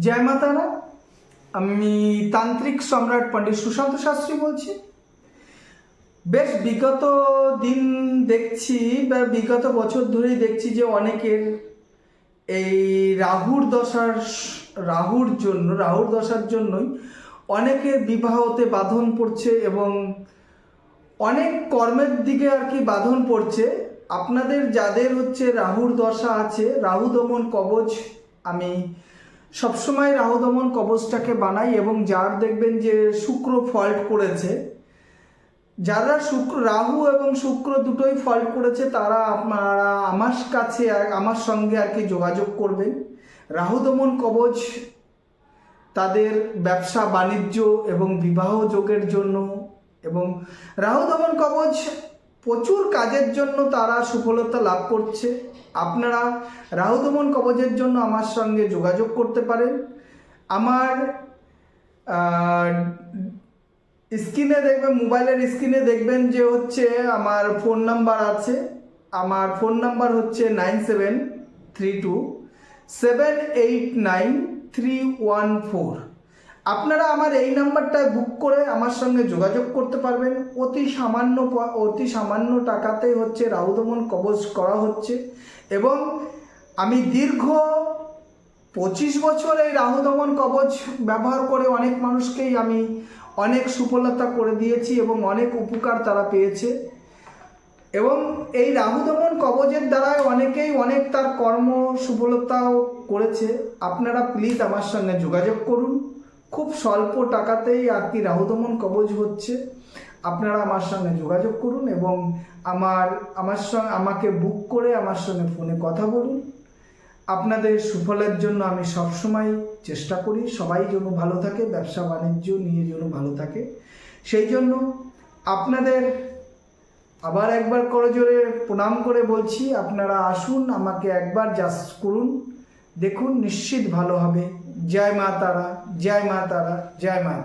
জয় মাতারা। আমি তান্ত্রিক সম্রাট পণ্ডিত সুশান্ত শাস্ত্রী বলছি। বেশ বিগত দিন দেখছি বা বিগত বছর ধরেই দেখছি যে অনেকের এই রাহুর দশার জন্যই অনেকের বিবাহতে বাঁধন পড়ছে এবং অনেক কর্মের দিকে আর কি বাঁধন পড়ছে। আপনাদের যাদের হচ্ছে রাহুর দশা আছে, রাহু দমন কবচ আমি সবসময় রাহু দমন কবচটাকে বানাই, এবং যার দেখবেন যে শুক্র ফল্ট করেছে, যারা রাহু এবং শুক্র দুটোই ফল্ট করেছে তারা আপনারা আমার সঙ্গে আর কি যোগাযোগ করবেন। রাহু দমন কবচ তাদের ব্যবসা বাণিজ্য এবং বিবাহ যোগের জন্য, এবং রাহু দমন কবচ প্রচুর কাজের জন্য তারা সফলতা লাভ করছে। আপনারা রাহু দমন কবচের জন্য আমার সঙ্গে যোগাযোগ করতে পারেন। আমার স্ক্রিনে দেখবেন, মোবাইলের স্ক্রিনে দেখবেন যে হচ্ছে আমার ফোন নাম্বার আছে। আমার ফোন নাম্বার হচ্ছে 9732789314। আপনারা আমার এই নাম্বারটায় বুক করে আমার সঙ্গে যোগাযোগ করতে পারবেন। অতি সামান্য টাকাতেই হচ্ছে রাহু দমন কবচ করা হচ্ছে, এবং আমি দীর্ঘ 25 বছর এই রাহু দমন কবচ ব্যবহার করে অনেক মানুষকেই আমি অনেক সুফলতা করে দিয়েছি এবং অনেক উপকার তারা পেয়েছে। এবং এই রাহু দমন কবচের দ্বারাই অনেকেই অনেক তার কর্ম সফলতাও করেছে। আপনারা প্লিজ আমার সঙ্গে যোগাযোগ করুন। খুব স্বল্প টাকাতেই আর কি রাহু দমন কবচ হচ্ছে। আপনারা আমার সঙ্গে যোগাযোগ করুন এবং আমাকে বুক করে আমার সঙ্গে ফোনে কথা বলুন। আপনাদের সুফলের জন্য আমি সবসময় চেষ্টা করি সবাই যেন ভালো থাকে, ব্যবসা বাণিজ্য নিয়ে যেন ভালো থাকে। সেই জন্য আপনাদের আবার একবার করজোরে প্রণাম করে বলছি, আপনারা আসুন, আমাকে একবার জাস্ট করুন, দেখুন নিশ্চিত ভালো হবে। জয় মা তারা, জয় মা তারা, জয় মা তারা।